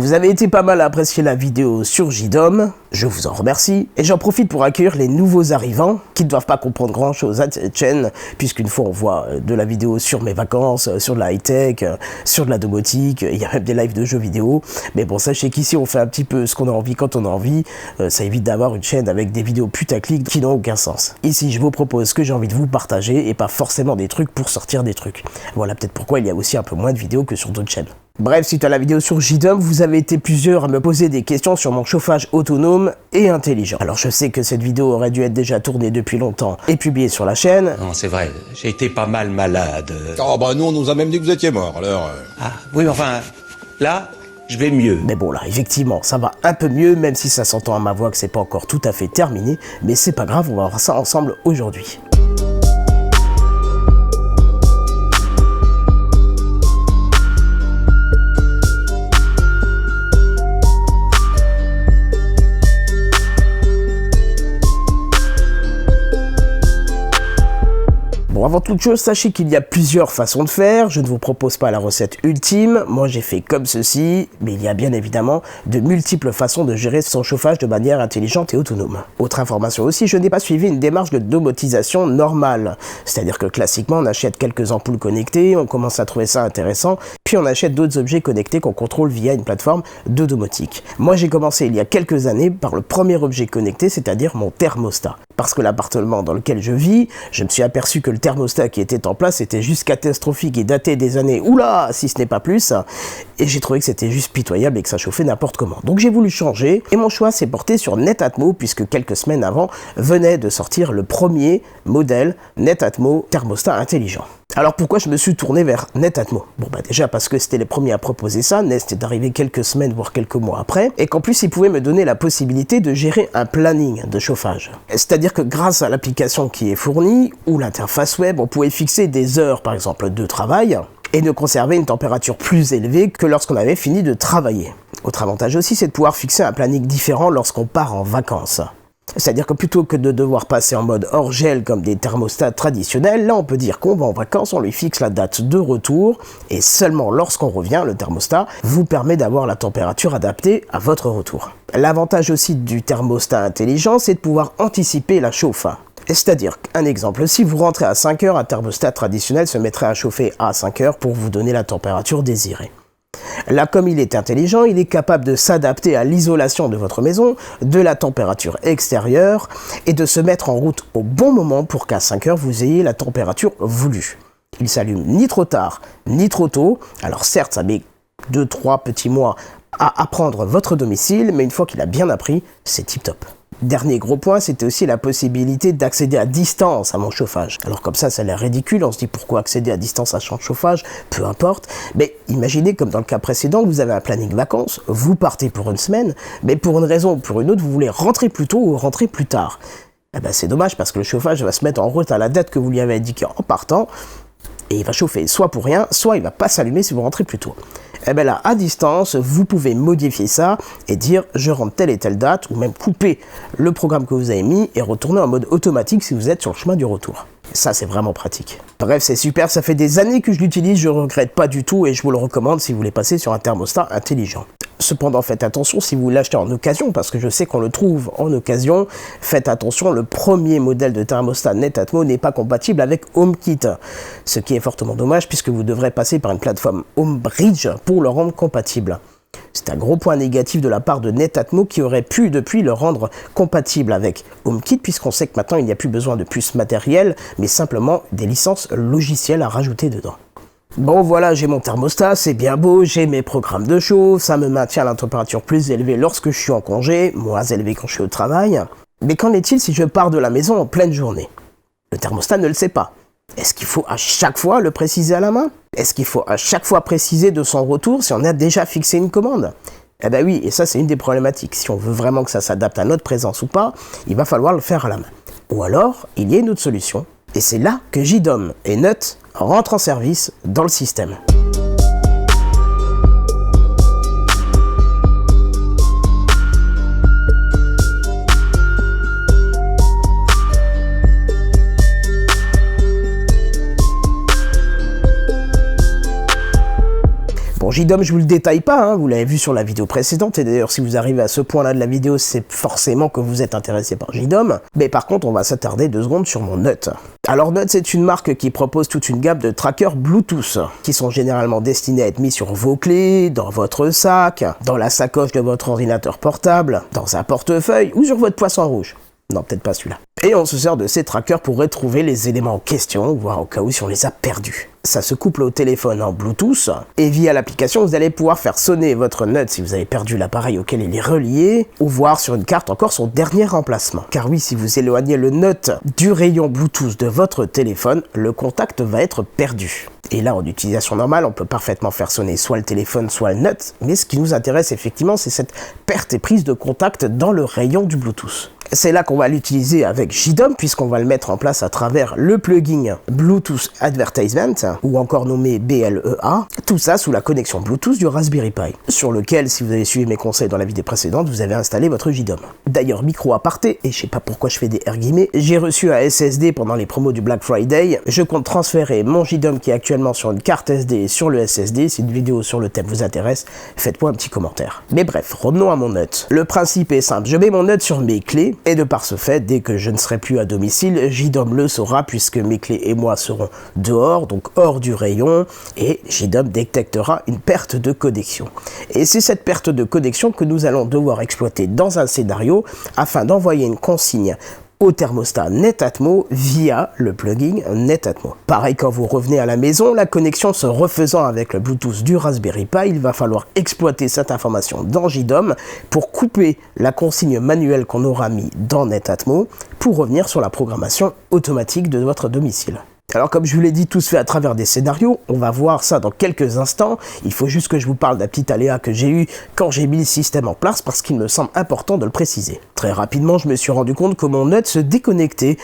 Vous avez été pas mal à apprécier la vidéo sur JDOM, je vous en remercie, et j'en profite pour accueillir les nouveaux arrivants qui ne doivent pas comprendre grand chose à cette chaîne, puisqu'une fois on voit de la vidéo sur mes vacances, sur de la high-tech, sur de la domotique, il y a même des lives de jeux vidéo, mais bon, sachez qu'ici on fait un petit peu ce qu'on a envie quand on a envie, ça évite d'avoir une chaîne avec des vidéos putaclic qui n'ont aucun sens. Ici je vous propose ce que j'ai envie de vous partager et pas forcément des trucs pour sortir des trucs. Voilà peut-être pourquoi il y a aussi un peu moins de vidéos que sur d'autres chaînes. Bref, suite à la vidéo sur JDOM, vous avez été plusieurs à me poser des questions sur mon chauffage autonome et intelligent. Alors je sais que cette vidéo aurait dû être déjà tournée depuis longtemps et publiée sur la chaîne. Non, c'est vrai, j'ai été pas mal malade. Oh bah nous on nous a même dit que vous étiez mort, alors... Ah, oui, mais enfin, là, je vais mieux. Mais bon là, effectivement, ça va un peu mieux, même si ça s'entend à ma voix que c'est pas encore tout à fait terminé, mais c'est pas grave, on va voir ça ensemble aujourd'hui. Bon, avant toute chose, sachez qu'il y a plusieurs façons de faire, je ne vous propose pas la recette ultime, moi j'ai fait comme ceci, mais il y a bien évidemment de multiples façons de gérer son chauffage de manière intelligente et autonome. Autre information aussi, je n'ai pas suivi une démarche de domotisation normale, c'est-à-dire que classiquement on achète quelques ampoules connectées, on commence à trouver ça intéressant, puis on achète d'autres objets connectés qu'on contrôle via une plateforme de domotique. Moi j'ai commencé il y a quelques années par le premier objet connecté, c'est-à-dire mon thermostat. Parce que l'appartement dans lequel je vis, je me suis aperçu que le thermostat qui était en place était juste catastrophique et daté des années, oula, si ce n'est pas plus, et j'ai trouvé que c'était juste pitoyable et que ça chauffait n'importe comment. Donc j'ai voulu changer, et mon choix s'est porté sur Netatmo, puisque quelques semaines avant, venait de sortir le premier modèle Netatmo thermostat intelligent. Alors pourquoi je me suis tourné vers Netatmo? Bon bah déjà parce que c'était les premiers à proposer ça, Nest est arrivé quelques semaines voire quelques mois après, et qu'en plus ils pouvaient me donner la possibilité de gérer un planning de chauffage. C'est-à-dire que grâce à l'application qui est fournie, ou l'interface web, on pouvait fixer des heures par exemple de travail, et de conserver une température plus élevée que lorsqu'on avait fini de travailler. Autre avantage aussi, c'est de pouvoir fixer un planning différent lorsqu'on part en vacances. C'est-à-dire que plutôt que de devoir passer en mode hors gel comme des thermostats traditionnels, là on peut dire qu'on va en vacances, on lui fixe la date de retour, et seulement lorsqu'on revient, le thermostat vous permet d'avoir la température adaptée à votre retour. L'avantage aussi du thermostat intelligent, c'est de pouvoir anticiper la chauffe. C'est-à-dire, un exemple, si vous rentrez à 5 heures, un thermostat traditionnel se mettrait à chauffer à 5 heures pour vous donner la température désirée. Là, comme il est intelligent, il est capable de s'adapter à l'isolation de votre maison, de la température extérieure, et de se mettre en route au bon moment pour qu'à 5 heures, vous ayez la température voulue. Il s'allume ni trop tard, ni trop tôt. Alors certes, ça met 2-3 petits mois à apprendre votre domicile, mais une fois qu'il a bien appris, c'est tip-top. Dernier gros point, c'était aussi la possibilité d'accéder à distance à mon chauffage. Alors comme ça a l'air ridicule, on se dit pourquoi accéder à distance à son chauffage, peu importe. Mais imaginez comme dans le cas précédent, vous avez un planning vacances, vous partez pour une semaine, mais pour une raison ou pour une autre, vous voulez rentrer plus tôt ou rentrer plus tard. Eh ben c'est dommage parce que le chauffage va se mettre en route à la date que vous lui avez indiquée en partant, et il va chauffer soit pour rien, soit il va pas s'allumer si vous rentrez plus tôt. Et bien là, à distance, vous pouvez modifier ça et dire je rentre telle et telle date, ou même couper le programme que vous avez mis et retourner en mode automatique si vous êtes sur le chemin du retour. Ça, c'est vraiment pratique. Bref, c'est super, ça fait des années que je l'utilise, je ne regrette pas du tout et je vous le recommande si vous voulez passer sur un thermostat intelligent. Cependant, faites attention si vous l'achetez en occasion, parce que je sais qu'on le trouve en occasion. Faites attention, le premier modèle de thermostat Netatmo n'est pas compatible avec HomeKit, ce qui est fortement dommage puisque vous devrez passer par une plateforme HomeBridge pour le rendre compatible. C'est un gros point négatif de la part de Netatmo qui aurait pu depuis le rendre compatible avec HomeKit, puisqu'on sait que maintenant il n'y a plus besoin de puces matérielles, mais simplement des licences logicielles à rajouter dedans. Bon voilà, j'ai mon thermostat, c'est bien beau, j'ai mes programmes de chauffe, ça me maintient à la température plus élevée lorsque je suis en congé, moins élevée quand je suis au travail. Mais qu'en est-il si je pars de la maison en pleine journée? Le thermostat ne le sait pas. Est-ce qu'il faut à chaque fois le préciser à la main? Est-ce qu'il faut à chaque fois préciser de son retour si on a déjà fixé une commande? Eh ben oui, et ça c'est une des problématiques. Si on veut vraiment que ça s'adapte à notre présence ou pas, il va falloir le faire à la main. Ou alors, il y a une autre solution. Et c'est là que JDOM et Nut rentrent en service dans le système. JDOM, je vous le détaille pas, hein, vous l'avez vu sur la vidéo précédente, et d'ailleurs si vous arrivez à ce point-là de la vidéo, c'est forcément que vous êtes intéressé par JDOM, mais par contre on va s'attarder 2 secondes sur mon Nut. Alors Nut, c'est une marque qui propose toute une gamme de trackers Bluetooth, qui sont généralement destinés à être mis sur vos clés, dans votre sac, dans la sacoche de votre ordinateur portable, dans un portefeuille ou sur votre poisson rouge. Non, peut-être pas celui-là. Et on se sert de ces trackers pour retrouver les éléments en question, voire au cas où si on les a perdus. Ça se couple au téléphone en Bluetooth, et via l'application, vous allez pouvoir faire sonner votre Nut si vous avez perdu l'appareil auquel il est relié, ou voir sur une carte encore son dernier emplacement. Car oui, si vous éloignez le Nut du rayon Bluetooth de votre téléphone, le contact va être perdu. Et là, en utilisation normale, on peut parfaitement faire sonner soit le téléphone, soit le Nut, mais ce qui nous intéresse effectivement, c'est cette perte et prise de contact dans le rayon du Bluetooth. C'est là qu'on va l'utiliser avec JDOM, puisqu'on va le mettre en place à travers le plugin Bluetooth Advertisement, ou encore nommé BLEA, tout ça sous la connexion Bluetooth du Raspberry Pi, sur lequel, si vous avez suivi mes conseils dans la vidéo précédente, vous avez installé votre JDOM. D'ailleurs, micro aparté, et je sais pas pourquoi je fais des R-guillemets, j'ai reçu un SSD pendant les promos du Black Friday, je compte transférer mon JDOM qui est actuellement sur une carte SD sur le SSD, si une vidéo sur le thème vous intéresse, faites-moi un petit commentaire. Mais bref, revenons à mon Nut. Le principe est simple, je mets mon Nut sur mes clés, et de par ce fait, dès que je ne serai plus à domicile, JDOM le saura puisque mes clés et moi serons dehors, donc hors du rayon, et JDOM détectera une perte de connexion. Et c'est cette perte de connexion que nous allons devoir exploiter dans un scénario afin d'envoyer une consigne au thermostat Netatmo via le plugin Netatmo. Pareil, quand vous revenez à la maison, la connexion se refaisant avec le Bluetooth du Raspberry Pi, il va falloir exploiter cette information dans JDOM pour couper la consigne manuelle qu'on aura mis dans Netatmo pour revenir sur la programmation automatique de votre domicile. Alors comme je vous l'ai dit, tout se fait à travers des scénarios, on va voir ça dans quelques instants, il faut juste que je vous parle d'un petit aléa que j'ai eu quand j'ai mis le système en place parce qu'il me semble important de le préciser. Très rapidement, je me suis rendu compte que mon Nut se déconnectait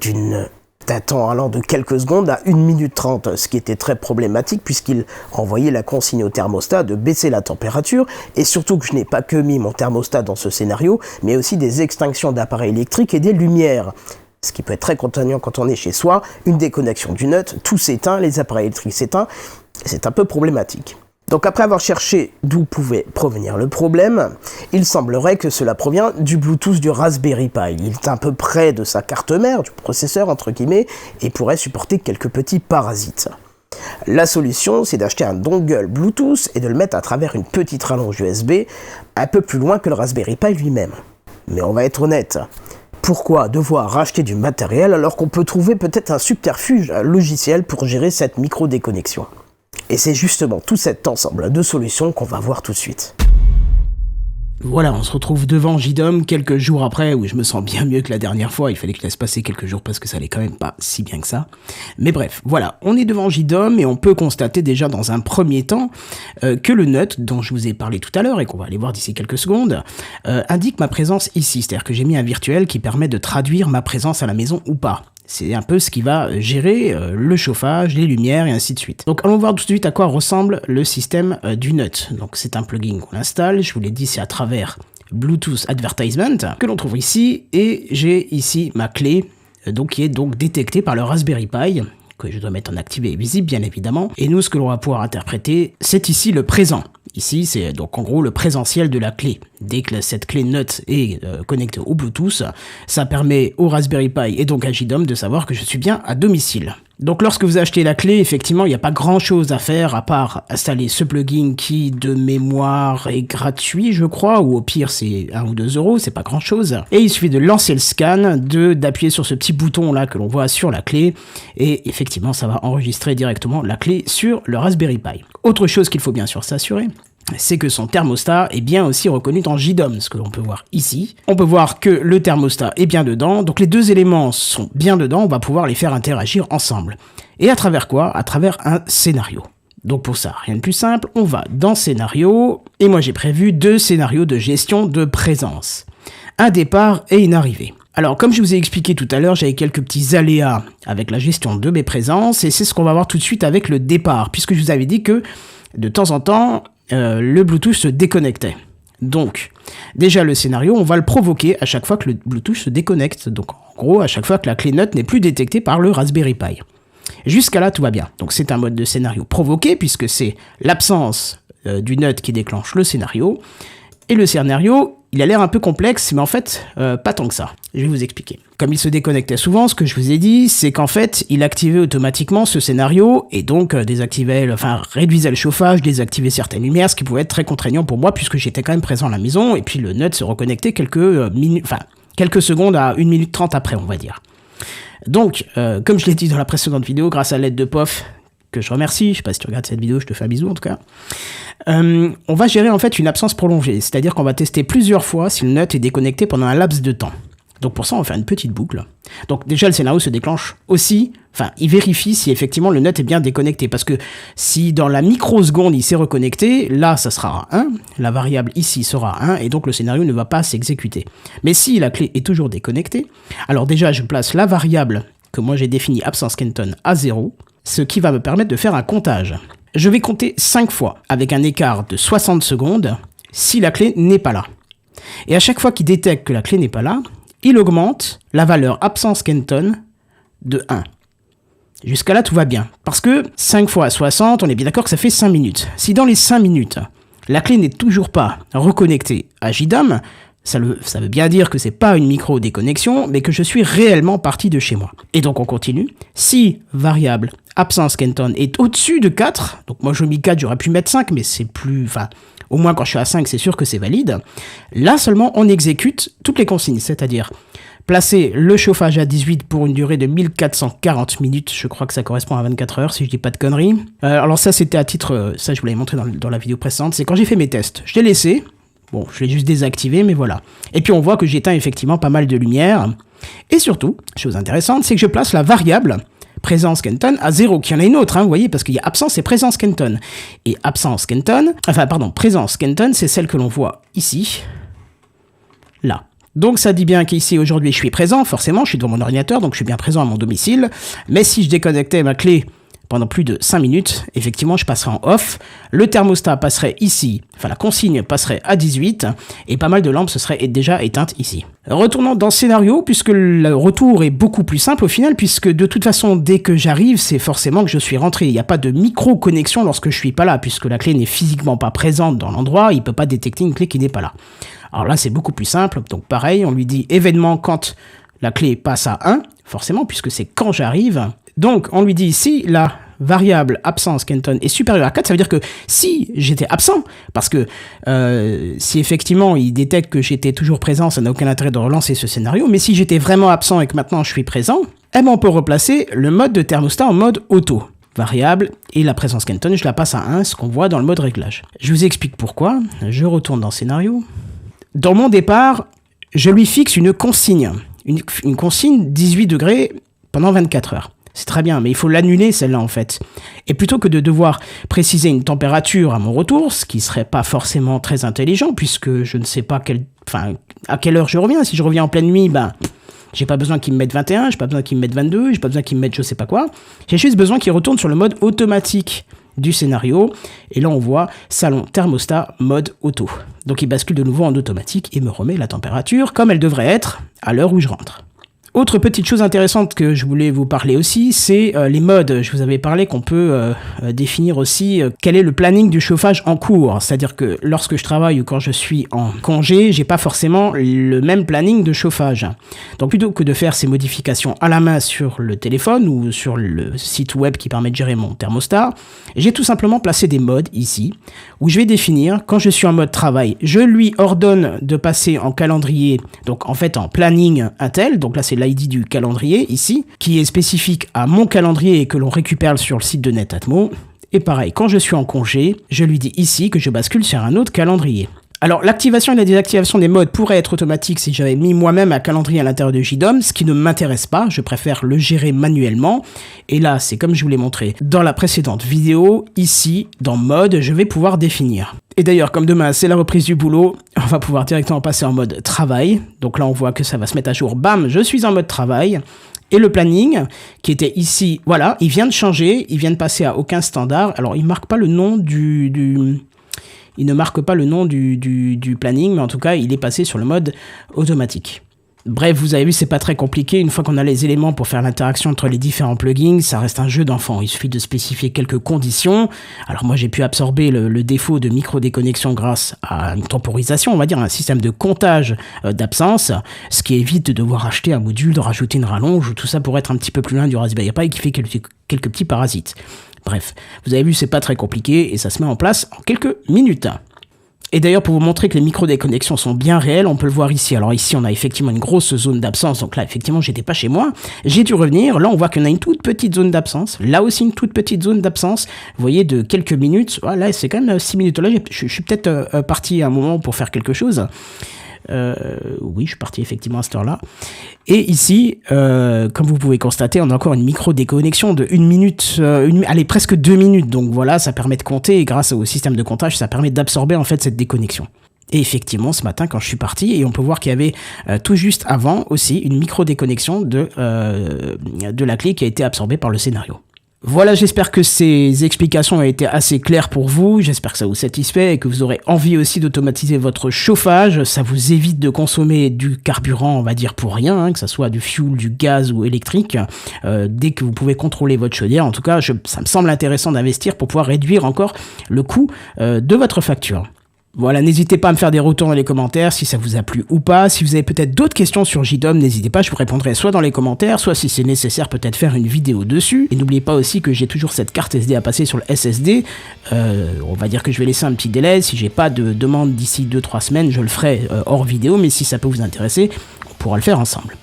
d'un temps allant de quelques secondes à 1 minute 30, ce qui était très problématique puisqu'il renvoyait la consigne au thermostat de baisser la température et surtout que je n'ai pas que mis mon thermostat dans ce scénario, mais aussi des extinctions d'appareils électriques et des lumières. Ce qui peut être très contraignant quand on est chez soi, une déconnexion du Nut, tout s'éteint, les appareils électriques s'éteignent, c'est un peu problématique. Donc après avoir cherché d'où pouvait provenir le problème, il semblerait que cela provient du Bluetooth du Raspberry Pi. Il est un peu près de sa carte mère, du processeur entre guillemets, et pourrait supporter quelques petits parasites. La solution, c'est d'acheter un dongle Bluetooth et de le mettre à travers une petite rallonge USB, un peu plus loin que le Raspberry Pi lui-même. Mais on va être honnête. Pourquoi devoir racheter du matériel alors qu'on peut trouver peut-être un subterfuge, un logiciel pour gérer cette micro-déconnexion? Et c'est justement tout cet ensemble de solutions qu'on va voir tout de suite. Voilà, on se retrouve devant JDOM quelques jours après, où je me sens bien mieux que la dernière fois. Il fallait que je laisse passer quelques jours parce que ça allait quand même pas si bien que ça. Mais bref, voilà, on est devant JDOM et on peut constater déjà dans un premier temps que le Nut, dont je vous ai parlé tout à l'heure et qu'on va aller voir d'ici quelques secondes, indique ma présence ici. C'est-à-dire que j'ai mis un virtuel qui permet de traduire ma présence à la maison ou pas. C'est un peu ce qui va gérer le chauffage, les lumières et ainsi de suite. Donc allons voir tout de suite à quoi ressemble le système du Nut. Donc c'est un plugin qu'on installe, je vous l'ai dit, c'est à travers Bluetooth Advertisement que l'on trouve ici. Et j'ai ici ma clé qui est donc détectée par le Raspberry Pi, que je dois mettre en activé et visible bien évidemment. Et nous, ce que l'on va pouvoir interpréter, c'est ici le présent. Ici, c'est donc en gros le présentiel de la clé. Dès que cette clé Nut est connectée au Bluetooth, ça permet au Raspberry Pi et donc à JDOM de savoir que je suis bien à domicile. Donc lorsque vous achetez la clé, effectivement, il n'y a pas grand chose à faire à part installer ce plugin qui, de mémoire, est gratuit, je crois, ou au pire c'est 1 ou 2 €, c'est pas grand chose. Et il suffit de lancer le scan, d'appuyer sur ce petit bouton là que l'on voit sur la clé, et effectivement ça va enregistrer directement la clé sur le Raspberry Pi. Autre chose qu'il faut bien sûr s'assurer, c'est que son thermostat est bien aussi reconnu dans JDOM, ce que l'on peut voir ici. On peut voir que le thermostat est bien dedans, donc les deux éléments sont bien dedans, on va pouvoir les faire interagir ensemble. Et à travers quoi? À travers un scénario. Donc pour ça, rien de plus simple, on va dans scénario, et moi j'ai prévu 2 scénarios de gestion de présence. Un départ et une arrivée. Alors comme je vous ai expliqué tout à l'heure, j'avais quelques petits aléas avec la gestion de mes présences, et c'est ce qu'on va voir tout de suite avec le départ, puisque je vous avais dit que de temps en temps, le Bluetooth se déconnectait. Donc, déjà le scénario, on va le provoquer à chaque fois que le Bluetooth se déconnecte. Donc en gros, à chaque fois que la clé Nut n'est plus détectée par le Raspberry Pi. Jusqu'à là, tout va bien. Donc c'est un mode de scénario provoqué, puisque c'est l'absence du nut qui déclenche le scénario. Et le scénario, il a l'air un peu complexe, mais en fait, pas tant que ça. Je vais vous expliquer. Comme il se déconnectait souvent, ce que je vous ai dit, c'est qu'en fait, il activait automatiquement ce scénario, et donc réduisait le chauffage, désactivait certaines lumières, ce qui pouvait être très contraignant pour moi, puisque j'étais quand même présent à la maison, et puis le nut se reconnectait quelques secondes à 1 minute 30 après, on va dire. Donc, comme je l'ai dit dans la précédente vidéo, grâce à l'aide de POF, que je remercie, je sais pas si tu regardes cette vidéo, je te fais un bisou en tout cas, on va gérer en fait une absence prolongée, c'est-à-dire qu'on va tester plusieurs fois si le nut est déconnecté pendant un laps de temps. Donc pour ça, on va faire une petite boucle. Donc déjà, le scénario se déclenche aussi, il vérifie si effectivement le nut est bien déconnecté, parce que si dans la microseconde il s'est reconnecté, là ça sera 1, la variable ici sera 1, et donc le scénario ne va pas s'exécuter. Mais si la clé est toujours déconnectée, alors déjà je place la variable que moi j'ai définie absence Kenton à 0, ce qui va me permettre de faire un comptage. Je vais compter 5 fois, avec un écart de 60 secondes, si la clé n'est pas là. Et à chaque fois qu'il détecte que la clé n'est pas là, il augmente la valeur absence Kenton de 1. Jusqu'à là, tout va bien. Parce que 5 fois 60, on est bien d'accord que ça fait 5 minutes. Si dans les 5 minutes, la clé n'est toujours pas reconnectée à JDOM, ça veut bien dire que c'est pas une micro-déconnexion, mais que je suis réellement parti de chez moi. Et donc on continue. Si variable absence Kenton est au-dessus de 4, donc moi je mis 4, j'aurais pu mettre 5, mais c'est plus... au moins quand je suis à 5, c'est sûr que c'est valide. Là seulement, on exécute toutes les consignes, c'est-à-dire placer le chauffage à 18 pour une durée de 1440 minutes, je crois que ça correspond à 24 heures, si je dis pas de conneries. Alors ça, c'était à titre... ça, je vous l'avais montré dans la vidéo précédente, c'est quand j'ai fait mes tests. Je l'ai laissé, bon, je l'ai juste désactivé, mais voilà. Et puis on voit que j'éteins effectivement pas mal de lumière. Et surtout, chose intéressante, c'est que je place la variable présence Kenton à 0, qu'il y en a une autre, vous voyez, parce qu'il y a absence et présence Kenton. Et présence Kenton, c'est celle que l'on voit ici, là. Donc ça dit bien qu'ici, aujourd'hui, je suis présent, forcément, je suis devant mon ordinateur, donc je suis bien présent à mon domicile. Mais si je déconnectais ma clé pendant plus de 5 minutes, effectivement, je passerai en off. Le thermostat passerait ici, la consigne passerait à 18, et pas mal de lampes se seraient déjà éteintes ici. Retournons dans le scénario, puisque le retour est beaucoup plus simple au final, puisque de toute façon, dès que j'arrive, c'est forcément que je suis rentré. Il n'y a pas de micro-connexion lorsque je suis pas là, puisque la clé n'est physiquement pas présente dans l'endroit, il peut pas détecter une clé qui n'est pas là. Alors là, c'est beaucoup plus simple, donc pareil, on lui dit événement quand la clé passe à 1, forcément, puisque c'est quand j'arrive. Donc, on lui dit si la variable absence Kenton est supérieure à 4, ça veut dire que si j'étais absent, parce que si effectivement il détecte que j'étais toujours présent, ça n'a aucun intérêt de relancer ce scénario, mais si j'étais vraiment absent et que maintenant je suis présent, on peut replacer le mode de thermostat en mode auto. Variable, et la présence Kenton, je la passe à 1, ce qu'on voit dans le mode réglage. Je vous explique pourquoi, je retourne dans le scénario. Dans mon départ, je lui fixe une consigne, une consigne 18 degrés pendant 24 heures. C'est très bien, mais il faut l'annuler celle-là en fait. Et plutôt que de devoir préciser une température à mon retour, ce qui serait pas forcément très intelligent, puisque je ne sais pas à quelle heure je reviens. Si je reviens en pleine nuit, j'ai pas besoin qu'il me mette 21, j'ai pas besoin qu'il me mette 22, j'ai pas besoin qu'il me mette je sais pas quoi. J'ai juste besoin qu'il retourne sur le mode automatique du scénario. Et là on voit salon thermostat mode auto. Donc il bascule de nouveau en automatique et me remet la température comme elle devrait être à l'heure où je rentre. Autre petite chose intéressante que je voulais vous parler aussi, c'est les modes. Je vous avais parlé qu'on peut définir aussi quel est le planning du chauffage en cours. C'est-à-dire que lorsque je travaille ou quand je suis en congé, j'ai pas forcément le même planning de chauffage. Donc plutôt que de faire ces modifications à la main sur le téléphone ou sur le site web qui permet de gérer mon thermostat, j'ai tout simplement placé des modes ici, où je vais définir, quand je suis en mode travail, je lui ordonne de passer en calendrier, donc en fait en planning Intel, donc là c'est l'ID du calendrier ici, qui est spécifique à mon calendrier et que l'on récupère sur le site de Netatmo. Et pareil, quand je suis en congé, je lui dis ici que je bascule sur un autre calendrier. Alors, l'activation et la désactivation des modes pourraient être automatiques si j'avais mis moi-même un calendrier à l'intérieur de JDOM, ce qui ne m'intéresse pas, je préfère le gérer manuellement. Et là, c'est comme je vous l'ai montré dans la précédente vidéo, ici, dans mode, je vais pouvoir définir. Et d'ailleurs, comme demain, c'est la reprise du boulot, on va pouvoir directement passer en mode travail. Donc là, on voit que ça va se mettre à jour. Bam, je suis en mode travail. Et le planning, qui était ici, voilà, il vient de changer, il vient de passer à aucun standard. Alors, il marque pas le nom il ne marque pas le nom du planning, mais en tout cas, il est passé sur le mode automatique. Bref, vous avez vu, c'est pas très compliqué. Une fois qu'on a les éléments pour faire l'interaction entre les différents plugins, ça reste un jeu d'enfant. Il suffit de spécifier quelques conditions. Alors moi, j'ai pu absorber le défaut de micro-déconnexion grâce à une temporisation, on va dire un système de comptage d'absence, ce qui évite de devoir acheter un module, de rajouter une rallonge, tout ça pour être un petit peu plus loin du Raspberry Pi qui fait quelques petits parasites. Bref, vous avez vu, c'est pas très compliqué et ça se met en place en quelques minutes. Et d'ailleurs, pour vous montrer que les micro-déconnexions sont bien réelles, on peut le voir ici. Alors ici, on a effectivement une grosse zone d'absence. Donc là, effectivement, j'étais pas chez moi. J'ai dû revenir. Là, on voit qu'on a une toute petite zone d'absence. Là aussi, une toute petite zone d'absence. Vous voyez, de quelques minutes. Là, c'est quand même 6 minutes. Là, je suis peut-être parti à un moment pour faire quelque chose. Oui, je suis parti effectivement à cette heure-là. Et ici, comme vous pouvez constater, on a encore une micro-déconnexion de 1 minute, allez, presque 2 minutes. Donc voilà, ça permet de compter et grâce au système de comptage, ça permet d'absorber en fait cette déconnexion. Et effectivement, ce matin, quand je suis parti, et on peut voir qu'il y avait tout juste avant aussi une micro-déconnexion de la clé qui a été absorbée par le scénario. Voilà, j'espère que ces explications ont été assez claires pour vous, j'espère que ça vous satisfait et que vous aurez envie aussi d'automatiser votre chauffage, ça vous évite de consommer du carburant, on va dire pour rien, que ça soit du fuel, du gaz ou électrique, dès que vous pouvez contrôler votre chaudière. En tout cas, ça me semble intéressant d'investir pour pouvoir réduire encore le coût de votre facture. Voilà, n'hésitez pas à me faire des retours dans les commentaires si ça vous a plu ou pas. Si vous avez peut-être d'autres questions sur JDOM, n'hésitez pas, je vous répondrai soit dans les commentaires, soit si c'est nécessaire, peut-être faire une vidéo dessus. Et n'oubliez pas aussi que j'ai toujours cette carte SD à passer sur le SSD. On va dire que je vais laisser un petit délai. Si j'ai pas de demande d'ici 2-3 semaines, je le ferai hors vidéo. Mais si ça peut vous intéresser, on pourra le faire ensemble.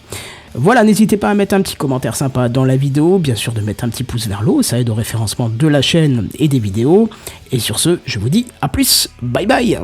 Voilà, n'hésitez pas à mettre un petit commentaire sympa dans la vidéo, bien sûr de mettre un petit pouce vers le haut, ça aide au référencement de la chaîne et des vidéos. Et sur ce, je vous dis à plus, bye bye.